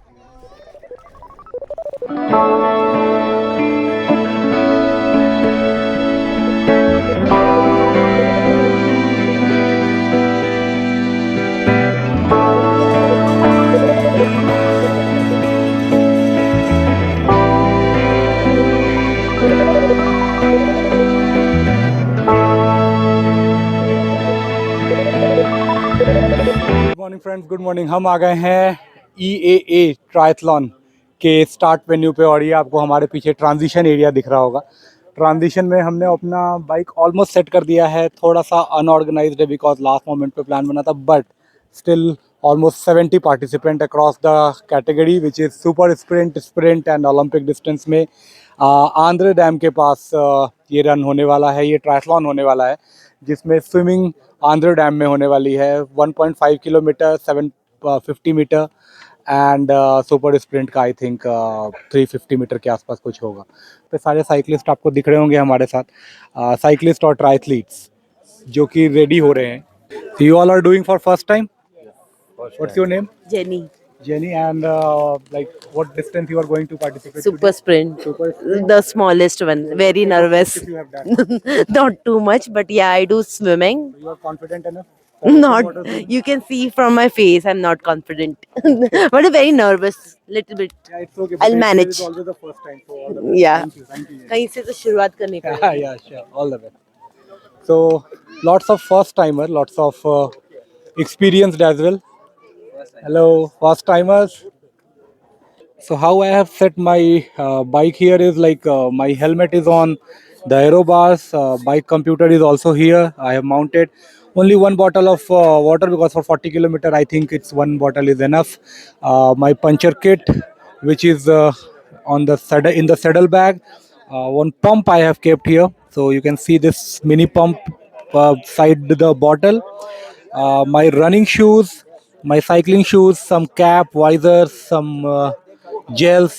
Good morning friends, good morning. हम आ गए हैं EAA ट्रायथलॉन के स्टार्ट वेन्यू पे और ये आपको हमारे पीछे ट्रांजिशन एरिया दिख रहा होगा। ट्रांजिशन में हमने अपना बाइक ऑलमोस्ट सेट कर दिया है। थोड़ा सा अनऑर्गेनाइज्ड है बिकॉज लास्ट मोमेंट पे प्लान बना था, but still almost 70 participant across the category which is super sprint, sprint and Olympic distance में। आंध्र डैम के पास ये रन होने वाला है, ये ट्रायथलॉन होने वाला है, जिसमें स्विमिंग आंध्र डैम में होने वाली है। 1.5 kilometre, 750 metre and super sprint का आई थिंक 350 मीटर के आसपास कुछ होगा। तो सारे साइकिलिस्ट आपको दिख रहे होंगे हमारे साथ, साइकिलिस्ट और ट्रायथलीट्स जो कि रेडी हो रहे हैं। You all are doing for first time? What's your name? Jenny, Jenny, and like what distance you are going to participate super today? sprint, Super sprint. the smallest one. Very nervous. If you have done, Not too much, but yeah, I do swimming. you are confident enough. For open Not, water swimming? you can see from my face, I'm not confident, but very nervous, little bit. Yeah, it's okay. I'll but manage. It's always the first time. So all the best. Yeah. Thank you. Thank you. कहीं से तो शुरुआत करनी Yeah, पड़ेगी. yeah, sure. All the best. So lots of first timer, lots of experienced as well. Hello, first timers. So how I have set my bike here is like my helmet is on the aero bars. Bike computer is also here. I have mounted only one bottle of water because for 40 kilometer I think it's one bottle is enough. My puncture kit, which is on the saddle in the saddle bag. One pump I have kept here, so you can see this mini pump side the bottle. My running shoes, my cycling shoes, some cap, visors, some gels,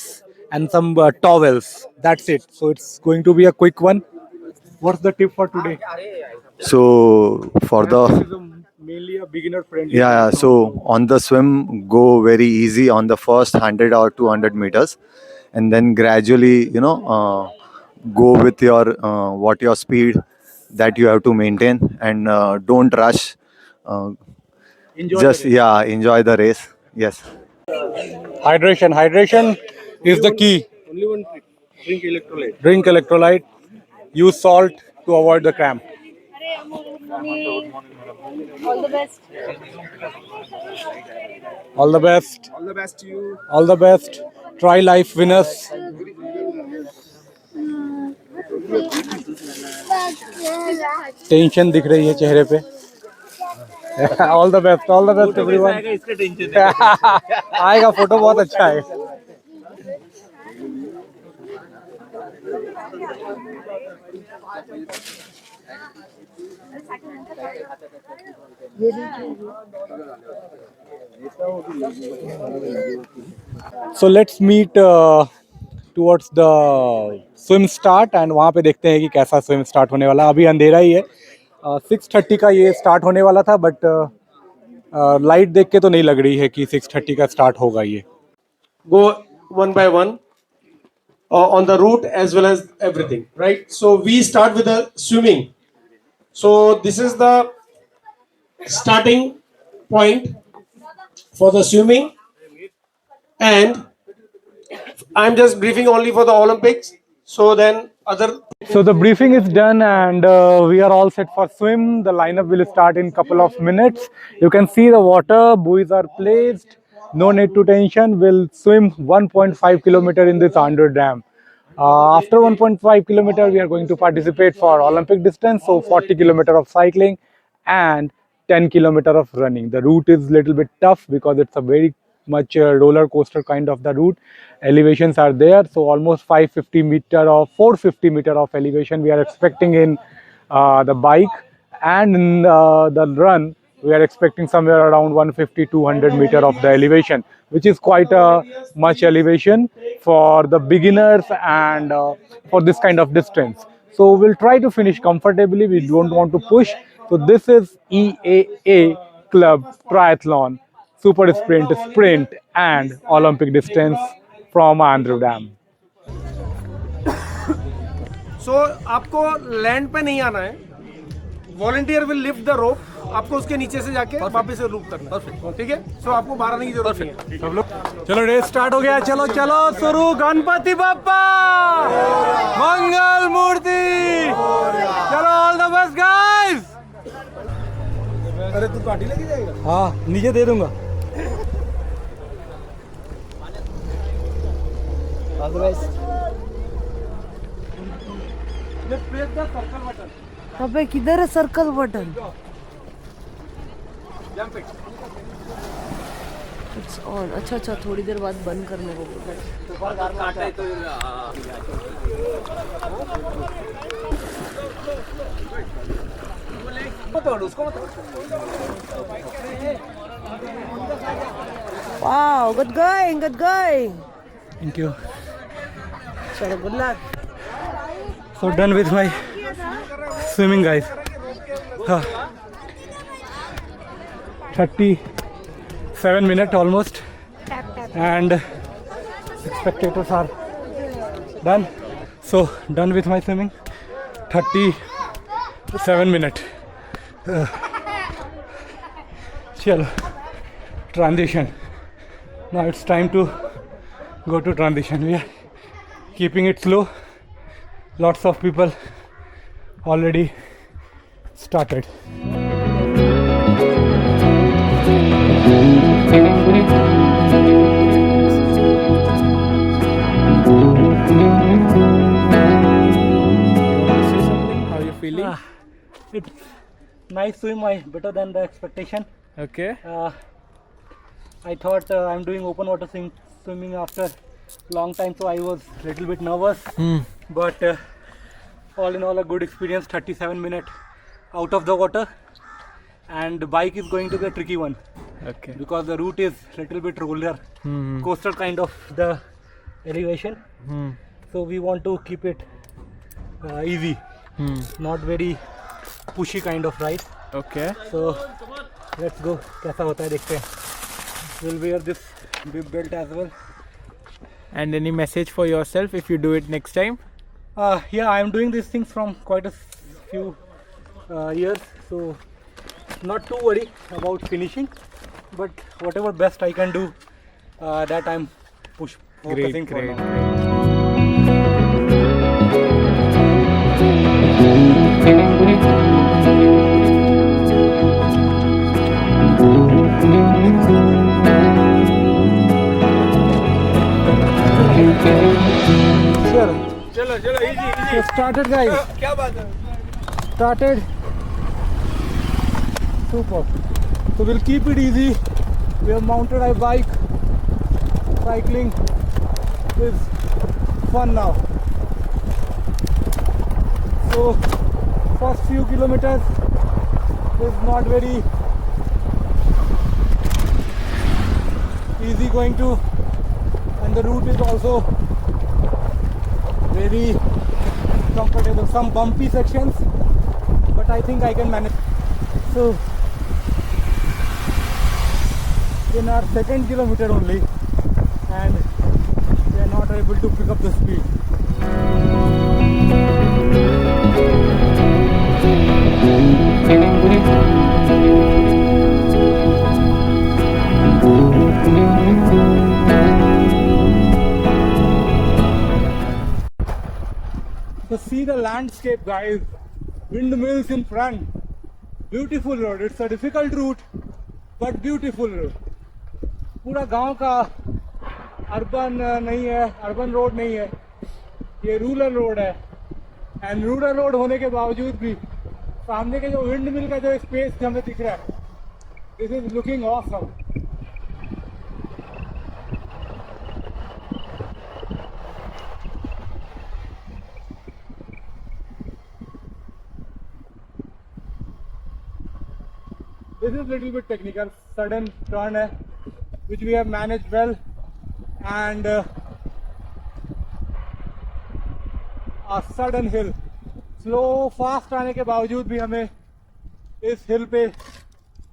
and some towels. That's it. So it's going to be a quick one. What's the tip for today? So for This the is mainly a beginner friendly. yeah, so on the swim, go very easy on the first 100 or 200 meters, and then gradually, go with your what your speed that you have to maintain, and don't rush. Uh, Enjoy just the race. yeah, enjoy the race. Yes. Hydration. Hydration is the key. Only one trick. Drink electrolyte. Drink electrolyte. Use salt to avoid the cramp. All the best. All the best. All the best to you. All the best. Try life winners. Tension दिख रही है चेहरे पे. All the best, all the best everyone. इसका tension आएगा, photo बहुत अच्छा है. So let's meet towards the swim start and वहाँ पे देखते हैं कि कैसा swim start होने वाला. अभी अंधेरा ही है. 6:30 का ये स्टार्ट होने वाला था, बट लाइट देख के तो नहीं लग रही है कि 6:30 का स्टार्ट होगा ये. Go one by one on the route as well as everything, right? So we start with the swimming. So this is the starting point for the swimming, and I'm just briefing only for the Olympics. So then other. So the briefing is done and we are all set for swim. The lineup will start in couple of minutes. You can see the water, buoys are placed. No need to tension. We'll swim 1.5 kilometer in this Andhra Dam. After 1.5 kilometer, we are going to participate for Olympic distance. So 40 kilometer of cycling and 10 kilometer of running. The route is little bit tough because it's a very much roller coaster kind of the route. Elevations are there, so almost 550 meter or 450 meter of elevation we are expecting in the bike, and in the run we are expecting somewhere around 150-200 meter of the elevation, which is quite a much elevation for the beginners and for this kind of distance. So we'll try to finish comfortably. We don't want to push. So this is EAA Club Triathlon super sprint, and Olympic distance from Andhra Dam. सो आपको land पे नहीं आना है, volunteer will lift the rope, आपको उसके नीचे से जाके वापस से लूप करना है, ठीक है? सो आपको बाहर आने की जरूरत नहीं है। सब लोग चलो, रेस स्टार्ट हो गया, चलो चलो शुरू। गणपति बप्पा मंगल मूर्ति, चलो, ऑल द बेस्ट गाइस। अरे तू पार्टी लेके जाएगा? हाँ, नीचे दे दूंगा। All the best. अबे किधर है सर्कल बटन? It's on. अच्छा अच्छा, थोड़ी देर बाद बंद करने को बोला। Wow, good going, good going. Thank you. चलो, good luck. So done with my swimming, guys. 37 minutes almost, and spectators are done. So done with my swimming. 37 minutes. Chalo, transition. Now it's time to go to transition. We are keeping it slow. Lots of people already started. Say something. How you feeling? It's nice swim, better than the expectation. Okay. I thought I'm doing open water swimming after long time, so I was little bit nervous. But all in all, a good experience. 37 minutes out of the water, and the bike is going to be a tricky one Okay. because the route is little bit roller, coastal kind of the elevation. So we want to keep it easy, not very pushy kind of ride. Okay. So let's go. कैसा होता है देखते हैं. We'll wear this bib belt as well. And any message for yourself if you do it next time? Yeah, I'm doing these things from quite a few years, so not too worried about finishing, but whatever best I can do, that I'm focusing for now. चलो चलो, easy So started, guys. क्या बात है? Started. Super. So we'll keep it easy. We have mounted our bike. Cycling is fun now. So first few kilometers is not very easy going to, and the route is also very comfortable. Some bumpy sections, but I think I can manage. So in our second kilometer only, and we are not able to pick up the speed. So see the landscape, guys. Windmills in front. Beautiful road. It's a difficult route, but beautiful road. पूरा गांव का urban नहीं है, urban road नहीं है, ये rural road है. And rural road होने के बावजूद भी सामने के जो विंड मिल का जो स्पेस हमें दिख रहा है, this is looking awesome. This is little bit technical, sudden turn है, which we have managed well, and a sudden hill. Slow fast आने के बावजूद भी हमें इस हिल पे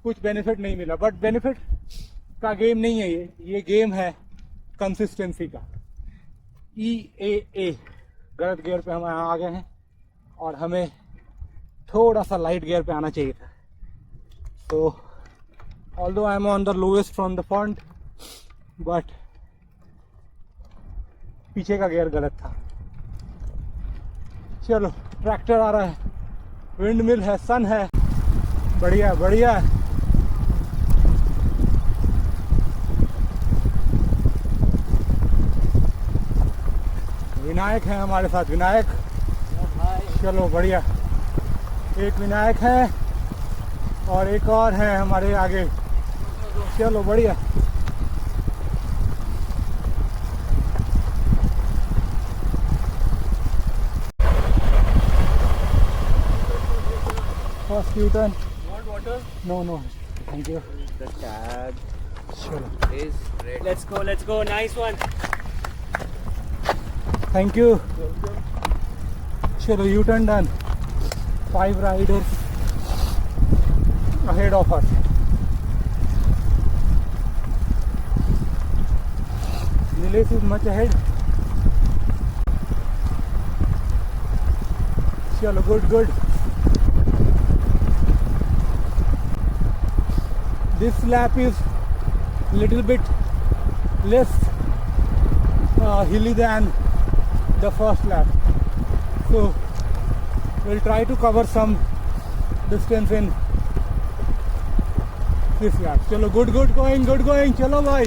कुछ बेनिफिट नहीं मिला, बट बेनिफिट का गेम नहीं है, ये गेम है कंसिस्टेंसी का। EAA गलत गियर पे हम यहाँ आ गए हैं और हमें थोड़ा सा लाइट गियर पे आना चाहिए था। तो although I am on the lowest from the front, but पीछे का गियर गलत था। चलो, ट्रैक्टर आ रहा है, विंड मिल है, सन है, बढ़िया बढ़िया। विनायक है हमारे साथ, विनायक। चलो बढ़िया, एक विनायक है और एक और है हमारे आगे। चलो बढ़िया। First U turn. No no, thank you. The tag चलो, is red. Let's go. Nice one. Thank you. चलो, U turn done. 5 riders ahead of us. Nilesh is much ahead. Chalo, good. This lap is little bit less hilly than the first lap, so we'll try to cover some distance in this lap. Chalo, good going. Chalo bhai.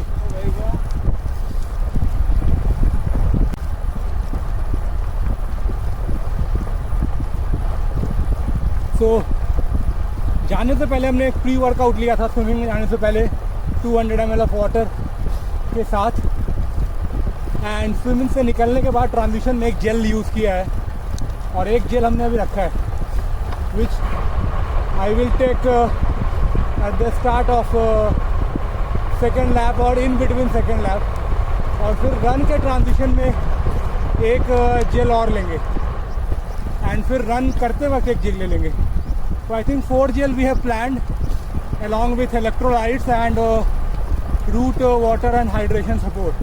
So जाने से पहले हमने एक pre workout लिया था swimming में जाने से पहले, 200 ml ऑफ वाटर के साथ। एंड स्विमिंग से निकलने के बाद ट्रांजिशन में एक जेल यूज़ किया है, और एक जेल हमने अभी रखा है, which I will take at the start of second lap और इन बिटवीन सेकेंड लैप, और फिर रन के ट्रांजिशन में एक जेल और लेंगे, एंड फिर रन करते वक्त एक जेल ले लेंगे। So I think 4 gel we have planned, along with electrolytes and root water and hydration support.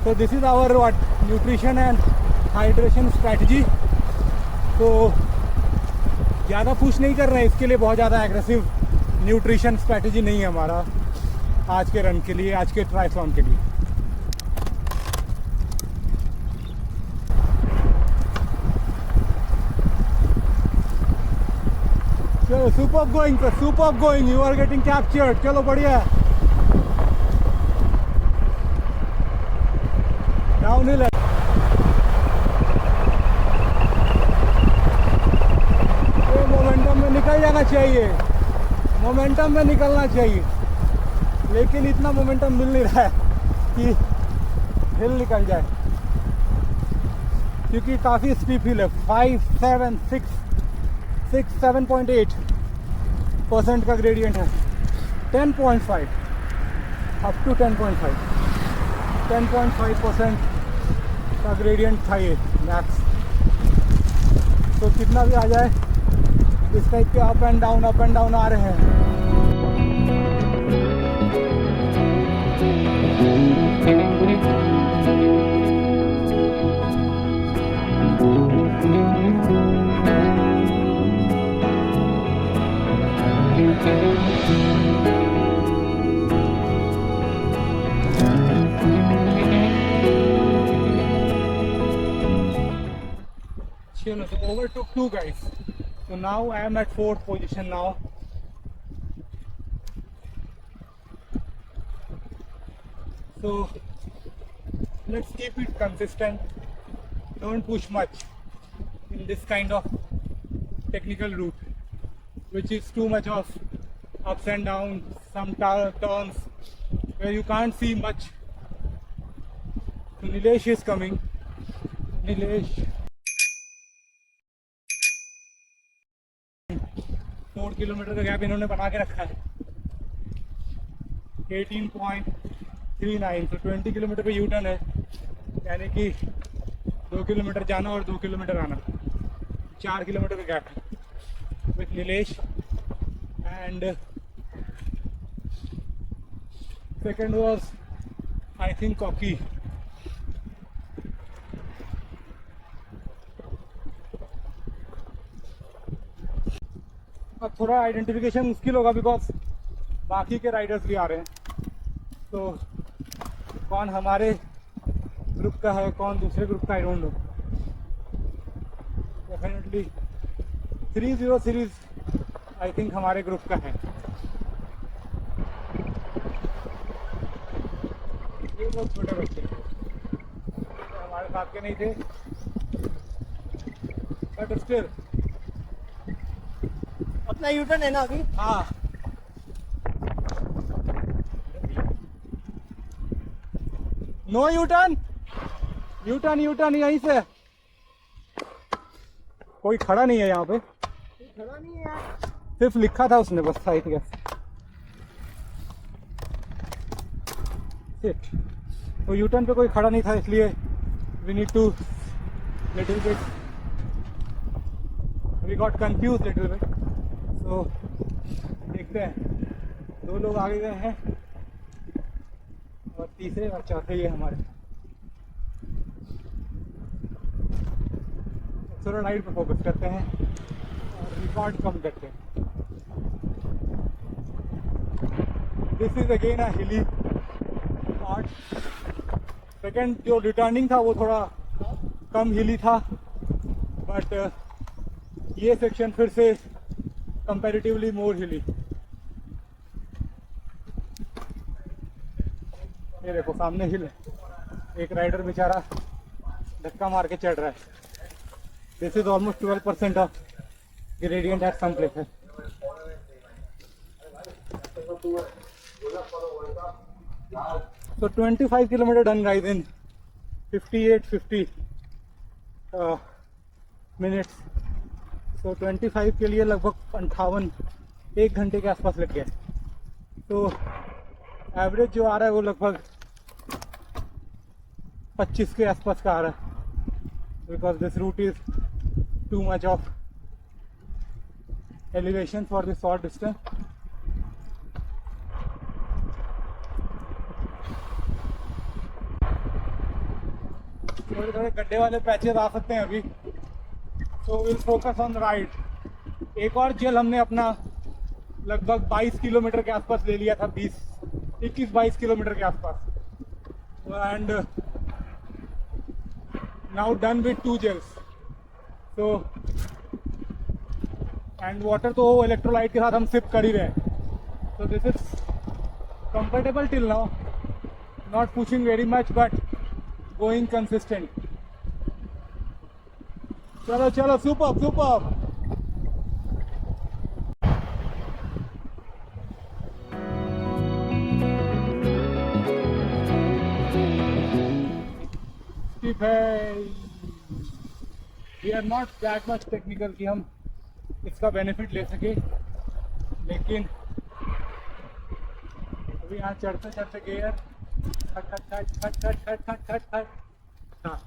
So this is our nutrition and hydration strategy. तो ज़्यादा पुश नहीं कर रहे हैं इसके लिए, बहुत ज़्यादा एग्रेसिव न्यूट्रिशन स्ट्रैटेजी नहीं है हमारा आज के रन के लिए, आज के ट्रायथलॉन के लिए। चलो, super going, you are getting captured. चलो बढ़िया। डाउन हिल है, मोमेंटम में निकल जाना चाहिए, मोमेंटम में निकलना चाहिए, लेकिन इतना मोमेंटम मिल नहीं रहा है कि हिल निकल जाए, क्योंकि काफ़ी स्टीप हिल है। 7.8% का ग्रेडियंट है, 10.5 अप टू 10.5% का ग्रेडियंट था ये मैक्स। तो कितना भी आ जाए, इस टाइप के अप एंड डाउन आ रहे हैं। Chalo, so overtook 2 guys. So now I am at 4th position now. So let's keep it consistent. Don't push much in this kind of technical route, which is too much of ups and downs, some turns where you can't see much. So Nilesh is coming. Nilesh, 4 kilometre का gap इन्होंने बना के रखा है। 18.39, तो 20 kilometre पे U turn है, यानी कि 2 किलोमीटर जाना और 2 किलोमीटर आना, 4 किलोमीटर का गैप है with Nilesh and Second was, I think, Koki. अब थोड़ा आइडेंटिफिकेशन मुश्किल होगा बिकॉज बाकी के राइडर्स भी आ रहे हैं, तो कौन हमारे ग्रुप का है कौन दूसरे ग्रुप का, I don't know. Definitely 30 series I think हमारे ग्रुप का है. ये बहुत छोटे बच्चे हमारे साथ के नहीं थे, बट स्टिल अपना यूटर्न है ना अभी. हाँ. नो यूटर्न, यूटर्न यूटर्न यहीं से. कोई खड़ा नहीं है यहाँ पे, खड़ा नहीं है यार. सिर्फ लिखा था उसने बस, आई गेस. तो यूटर्न पे कोई खड़ा नहीं था, इसलिए we need to little bit, we got confuse little bit. तो देखते हैं, 2 लोग आगे गए हैं और तीसरे और चौथे ये हमारे. थोड़ा लाइट पे फोकस करते हैं और रिकॉर्ड कम करते हैं. दिस इज अगेन अ हिली पार्ट. सेकेंड जो रिटर्निंग था वो थोड़ा कम हिली था, बट ये सेक्शन फिर से कंपैरेटिवली मोर हिली. ये देखो सामने हिल, एक राइडर बेचारा धक्का मार के चढ़ रहा है. This is almost 12% of gradient at some places. So 25 kilometer done guys in 58-50 minutes. So 25 के लिए लगभग 58 1 घंटे के आसपास लग गया. तो एवरेज जो आ रहा है वो लगभग 25 के आसपास का आ रहा है, because this route is too much of elevation for this short distance. थोड़े थोड़े गड्ढे वाले पैचेस आ सकते हैं अभी, so will focus on ride. एक और जेल हमने अपना लगभग 22 किलोमीटर के आसपास ले लिया था, 21-22 किलोमीटर के आसपास. And now done with 2 gels. So and water तो इलेक्ट्रोलाइट के साथ हम सिप कर ही रहे हैं. So this is comfortable till now, not pushing very much but going consistent. चलो चलो, super super. We are not that much technical कि हम इसका बेनिफिट ले सके, लेकिन अभी यहाँ चढ़ते चढ़ते गियर खट खट खट खट खट खट खट खट खट. हाँ,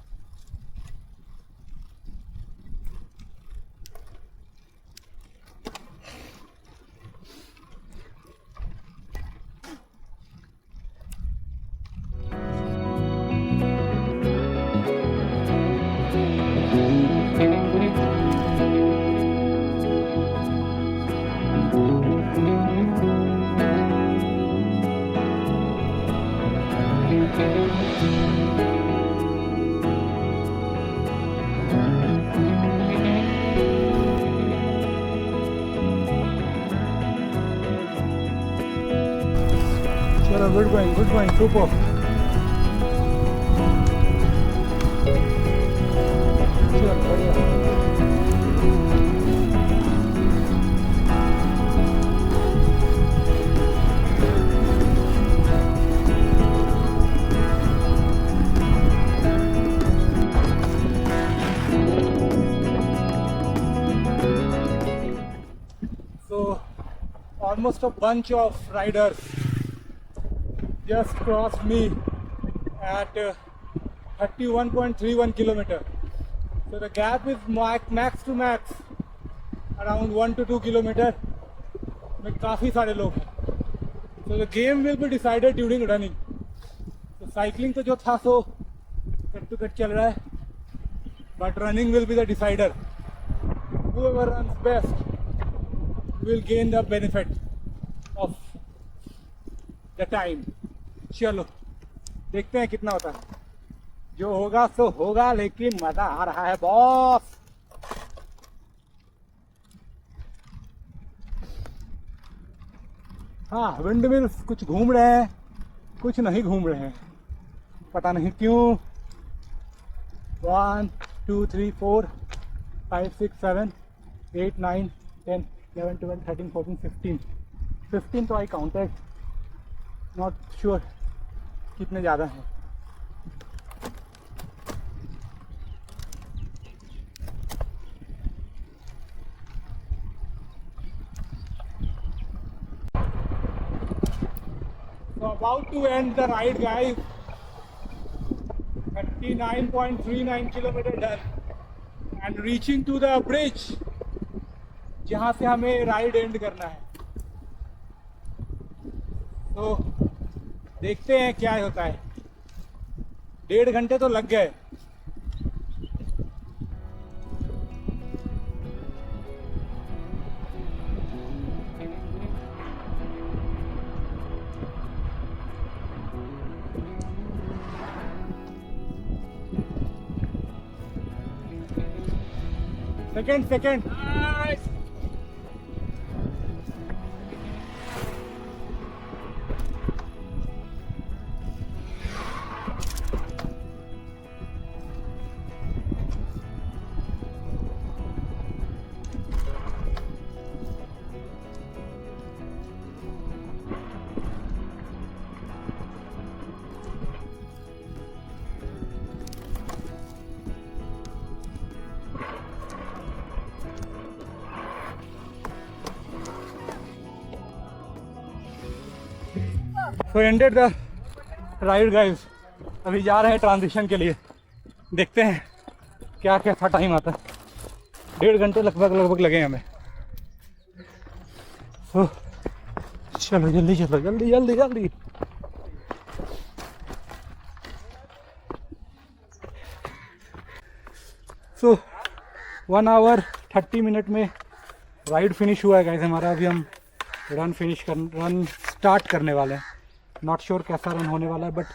चलो, गुड गोइंग सुपर. चलो बढ़िया. So almost a bunch of riders just crossed me at 31.31 kilometer. So the gap is max to max around 1 to 2 kilometer. में काफ़ी सारे लोग हैं. So the game will be decided during running. तो cycling तो जो था सो कट टू कट चल रहा है, but running will be the decider. Whoever runs best will gain the benefit of the time. चलो देखते हैं कितना होता है, जो होगा सो होगा, लेकिन मजा आ रहा है बॉस. हाँ, विंड मिल्स कुछ घूम रहे हैं, कुछ नहीं घूम रहे हैं, पता नहीं क्यों. 1 2 3 4 5 6 7 8 9 10 11 12 13 14 15 तो आई काउंटेड, नॉट श्योर कितने ज़्यादा हैं. So about to end the ride, guys. 39.39 kilometer done and reaching to the bridge जहाँ से हमें राइड एंड करना है. तो देखते हैं क्या होता है. 1.5 घंटे तो लग गए. Second. Nice. So ended the ride, guys. अभी जा रहे हैं ट्रांजिशन के लिए. देखते हैं क्या कैसा टाइम आता है. 1.5 घंटे लगभग लगे हमें. So चलो जल्दी. So 1 hour 30 मिनट में राइड फिनिश हुआ है गाइस हमारा. अभी हम रन स्टार्ट करने वाले हैं. नॉट श्योर कैसा रन होने वाला है, but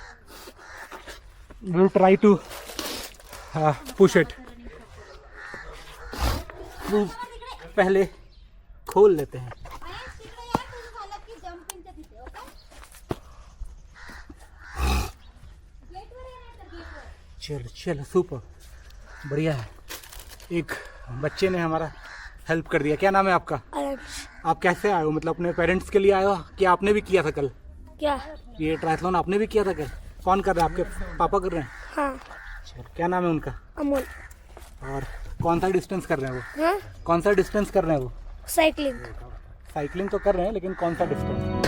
will try to push it. पहले खोल लेते हैं. चलो सुपर, बढ़िया है. एक बच्चे ने हमारा हेल्प कर दिया. क्या नाम है आपका? आप कैसे आए हो? मतलब अपने पेरेंट्स के लिए आए हो कि आपने भी किया था कल? क्या ये ट्रायथलॉन आपने भी किया था कल? कौन कर रहा है? आपके पापा कर रहे हैं? हाँ. क्या नाम है उनका? अमोल. और कौन सा डिस्टेंस कर रहे हैं वो? हाँ? कौन सा डिस्टेंस कर रहे हैं वो? साइकिलिंग तो कर रहे हैं, लेकिन कौन सा डिस्टेंस?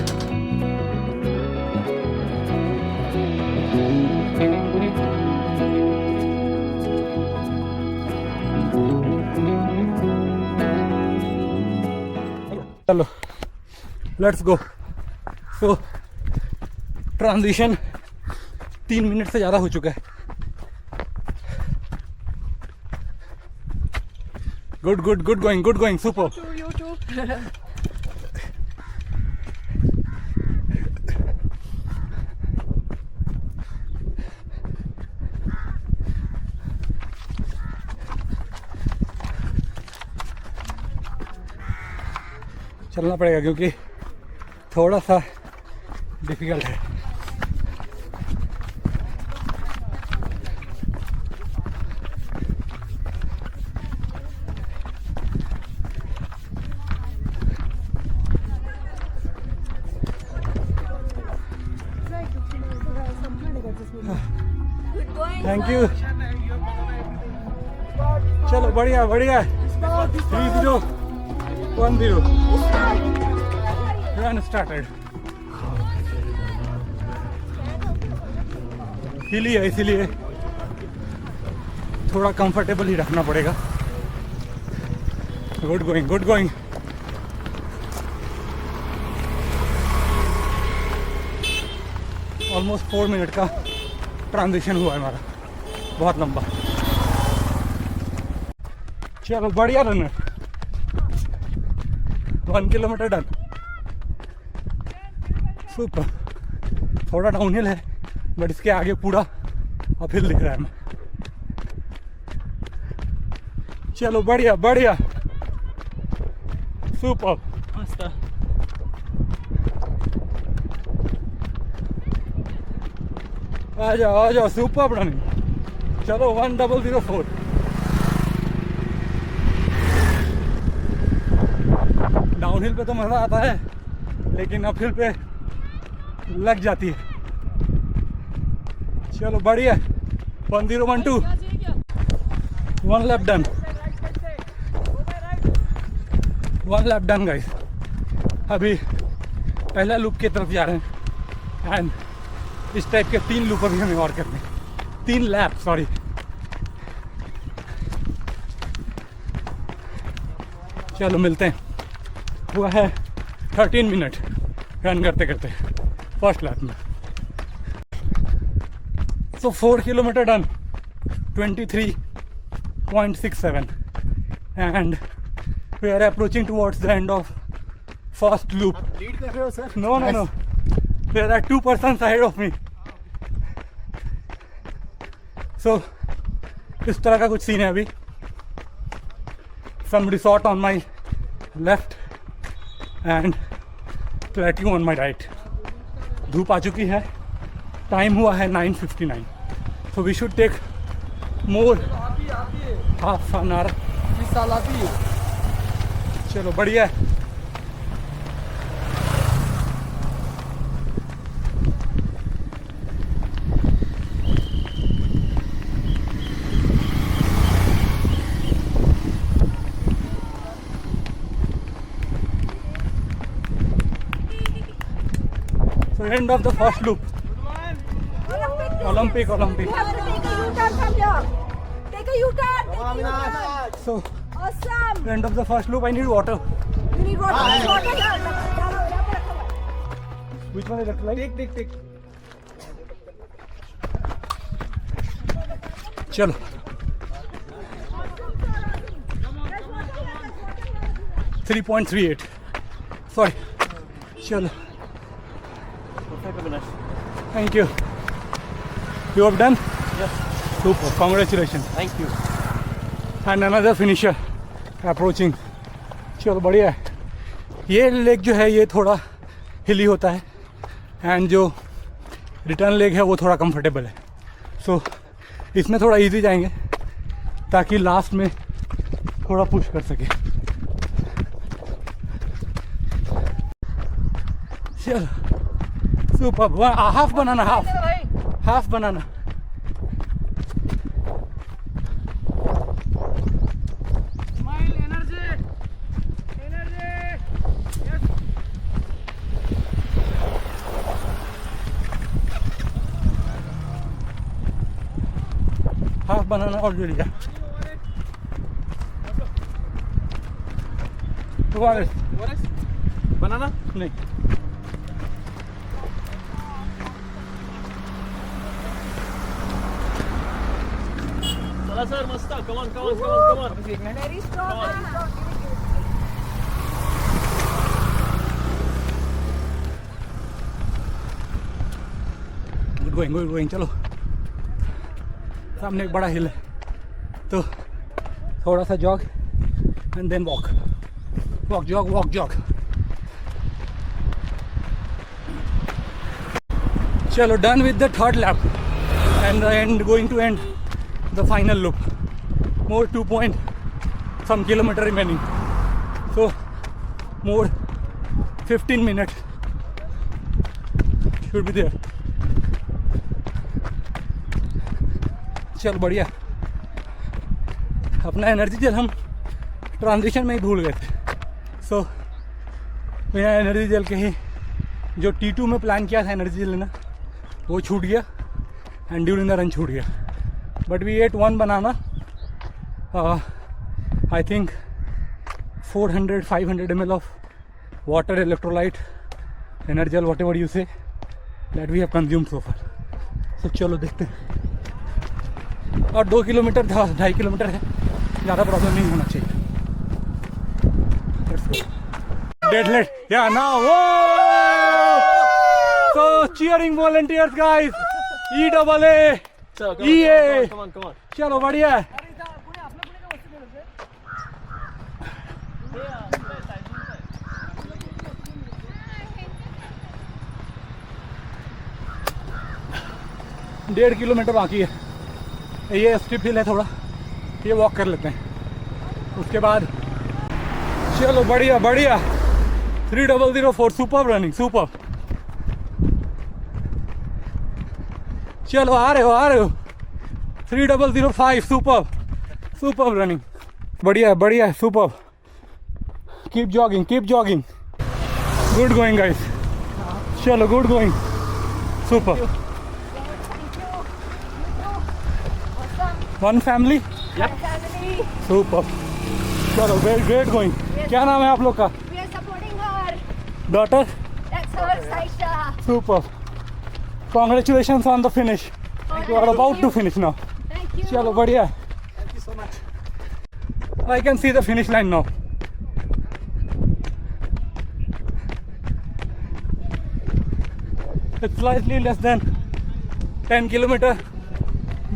चलो let's go. So transition 3 minute से ज़्यादा हो चुका है. Good going super. चलना पड़ेगा क्योंकि थोड़ा सा डिफिकल्ट है. Thank you. चलो बढ़िया 3010 run started. इसीलिए थोड़ा कंफर्टेबल ही रखना पड़ेगा. Good going. ऑलमोस्ट 4 मिनट का ट्रांजिशन हुआ है हमारा, बहुत लंबा। चलो बढ़िया रन है, 1 किलोमीटर डन, सुपर। थोड़ा डाउनहिल है बट इसके आगे पूरा अपहिल दिख रहा है हमें। चलो बढ़िया बढ़िया, सुपर। मस्त। आ जाओ सुपर रनिंग। चलो 1004। डाउनहिल पे तो मज़ा आता है लेकिन अपहिल पे लग जाती है। चलो बढ़िया, 1012, 1 lap done, 1 lap done guys. अभी पहला लूप की तरफ जा रहे हैं एंड इस टाइप के 3 लूप अभी हमें और करने, 3 लैप सॉरी। चलो मिलते हैं। हुआ है 13 मिनट रन करते करते फर्स्ट लैप में। So 4 kilometer done, 23.67, and we are approaching towards the end of first loop. Lead कर रहे हो sir? No. There are 2 persons ahead of me. So इस तरह का कुछ सीन है अभी। Some resort on my left and plateau on my right. धूप आ चुकी है, टाइम हुआ है 9:59, so we should take more half an hour. चलो बढ़िया है। So end of the first loop. Olympic. You have to take a U-turn from here. Take a U-turn. Take a U-turn. So Awesome. end of the first loop. I need water. You need water. Water here. Which one is electrolyte? टिक। चलो 3.38, sorry. चलो thank you. You have done? Yes. Super, congratulations. Thank you. And another finisher approaching. चलो बढ़िया है। ये leg जो है ये थोड़ा हिली होता है एंड जो रिटर्न लेग है वो थोड़ा कंफर्टेबल है। सो इसमें थोड़ा इजी जाएंगे ताकि लास्ट में थोड़ा पुश कर सके। चलो super. Half banana, half banana. Half banana और जो लिया बनाना नहीं। चला सर, मस्त। Come on. Very strong. Good going. चलो सामने एक बड़ा हिल है तो थोड़ा सा jog and then walk jog. चलो done with the third lap and going to end the final loop. More 2 point some kilometer remaining, so more 15 minutes should be there. चल बढ़िया। अपना एनर्जी जेल हम transition में ही भूल गए थे। सो बिना एनर्जी जेल के ही जो T2 में प्लान किया था एनर्जी जेल लेना वो छूट गया एंड ड्यूरिंग द रन छूट गया। But we ate 1 banana, I think 400-500 ml of water, electrolyte, energel, whatever you say, that we have consumed so far. So चलो देखते हैं. और 2 किलोमीटर 2.5 किलोमीटर है, ज़्यादा प्रॉब्लम नहीं होना चाहिए. Deadlift, yeah, now, whoa! So cheering volunteers guys, EAA, Chalo, EA, come on. चलो बढ़िया है. डेढ़ किलोमीटर बाकी है. ये स्टिप हिल है थोड़ा, ये वॉक कर लेते हैं. उसके बाद चलो बढ़िया बढ़िया. 3004 सुपर रनिंग, सुपर. चलो आ रहे हो. 3005 सुपर रनिंग. बढ़िया super. Keep jogging. Good going guys. चलो good going. Super. One family. Family. Super. चलो ग्रेट गोइंग. क्या नाम है आप लोग का? We are supporting her. Daughter. That's her, Saisha. Super. Congratulations on the finish. You are about to finish now. Thank you. चलो बढ़िया. Thank you so much. I can see the finish line now. It's slightly less than 10 kilometer,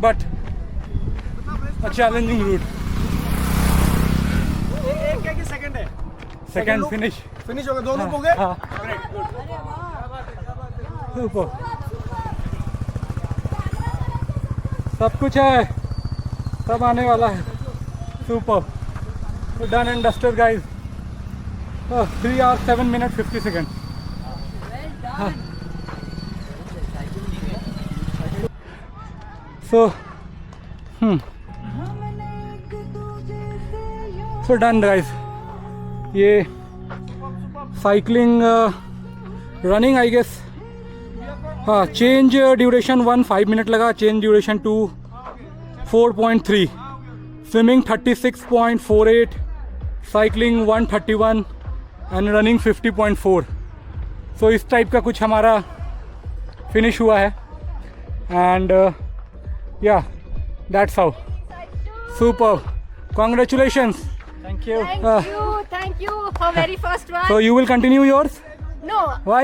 but a challenging route. Second है. Second finish. Finish हो गए, 2 loop हो गए. हाँ. Super. सब कुछ है, सब आने वाला है. Super. So done and dusted guys. 3 hours 7 minutes 50 seconds. Well done. So done guys. ये साइकिलिंग रनिंग आई गेस. हाँ, चेंज ड्यूरेशन 1 5 मिनट लगा. Change duration 2 4.3. Swimming 36.48. Cycling 131 and running 50.4. सो इस टाइप का कुछ हमारा फिनिश हुआ है. एंड या that's how. Super. Congratulations. Thank you. Thank you for very first one. So you will continue yours? No, Why?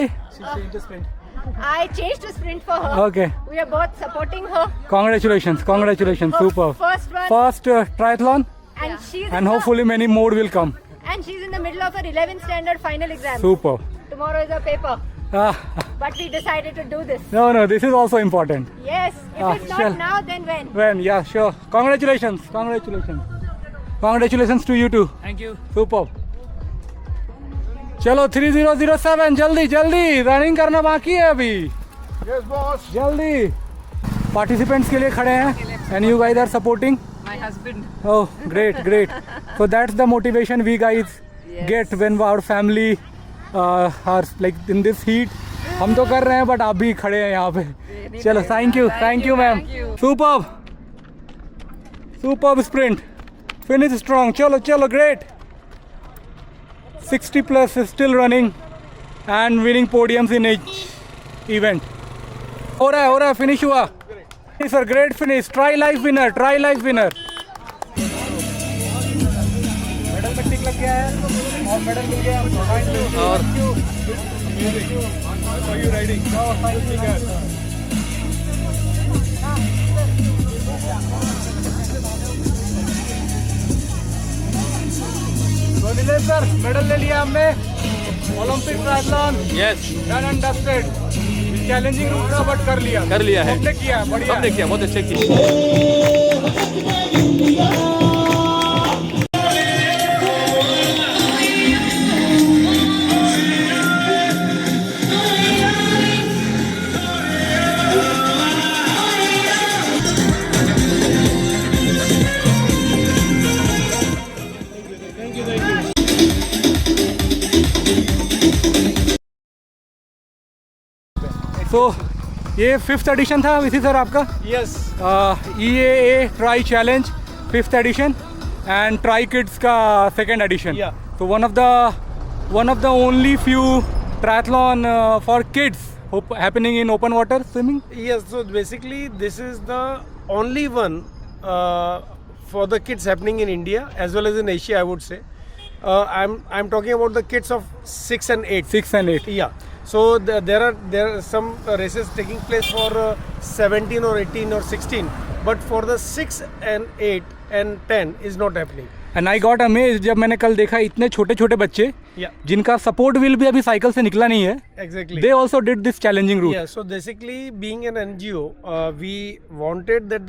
I changed to sprint for her. Okay. We are both supporting her. Congratulations. Her Super. First one. First And triathlon, she's and hopefully many more will come. and she's in the middle of her 11th standard final exam. Super. Tomorrow is her paper. Ah, But we decided to do this. no, this is also important. Yes. If it's not Sure. now, then when? When? Yeah, sure. Congratulations. Congratulations to you too. Thank you. Super. चलो 3007 जल्दी running करना बाकी है अभी. Yes, boss. जल्दी. Participants के लिए खड़े हैं and you guys are supporting. My husband. Oh, great. So that's the motivation we guys get when our family are like in this heat. हम तो कर रहे हैं, but आप भी खड़े हैं यहाँ पे. चलो, thank you ma'am. Superb sprint. Finish strong. चलो, great. 60 plus is still running and winning podiums in each event. हो रहा है, finish हुआ. Yes sir, great finish. Try life winner. Medal में टिक लग गया है और मेडल मिल गया हमको. और you riding? No, thank you. तो नीलेश सर, मेडल ले लिया हमने. Olympic triathlon. Yes. Done and dusted. Challenging route था बट कर लिया है. हमने किया. बढ़िया. हमने किया, बहुत अच्छे किया. तो ये 5th एडिशन था विसी सर आपका. Yes. EAA tri challenge 5th edition and tri kids का 2nd एडिशन. Yeah. तो one of the only few triathlon for kids happening in open water swimming? Yes, so basically this is the only one for the kids happening in India as well as in Asia, I would say. I'm talking about the kids of 6 and 8. 6 and 8. Yeah. So there are some races taking place for 17 or 18 or 16, but for the 6 and 8 and 10 is not happening. And I got amazed जब मैंने कल देखा इतने छोटे छोटे बच्चे Yeah. जिनका support wheel भी अभी साइकिल से निकला नहीं है. Exactly. They also did this challenging route. Yeah, so basically, being an NGO, we wanted that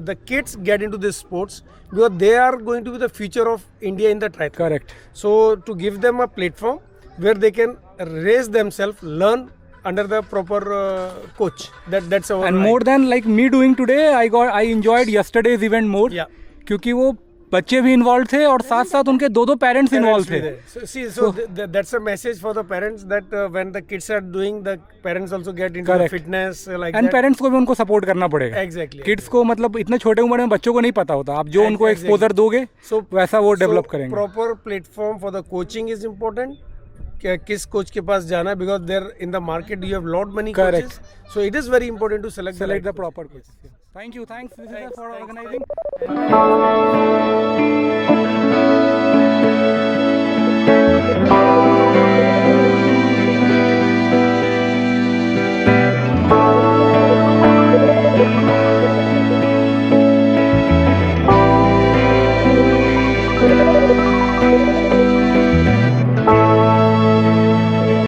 the kids get into this sports because they are going to be the future of India in the triathlon. Correct. So to give them a platform where they can raise themselves, learn under the proper coach. That's our. And more than like me doing today, I enjoyed yesterday's event more. Yeah. क्योंकि वो बच्चे भी involve थे और साथ साथ उनके दो पेरेंट्स इन्वॉल्व थे. So that's a message for the parents that when the kids are doing, the parents also get into the Correct. fitness like and that. Parents को भी उनको सपोर्ट करना पड़ेगा. Exactly. किड्स को मतलब इतने छोटे उम्र में बच्चों को नहीं पता होता. आप जो उनको Exactly. एक्सपोजर दोगे So वैसा वो डेवलप करेंगे. proper platform for the coaching is important. किस कोच के पास जाना, because there in the market you have lot many Correct. coaches, so it is very important to select Select the right coach. proper coach. Thank you. Thanks. This is for Thanks. organizing.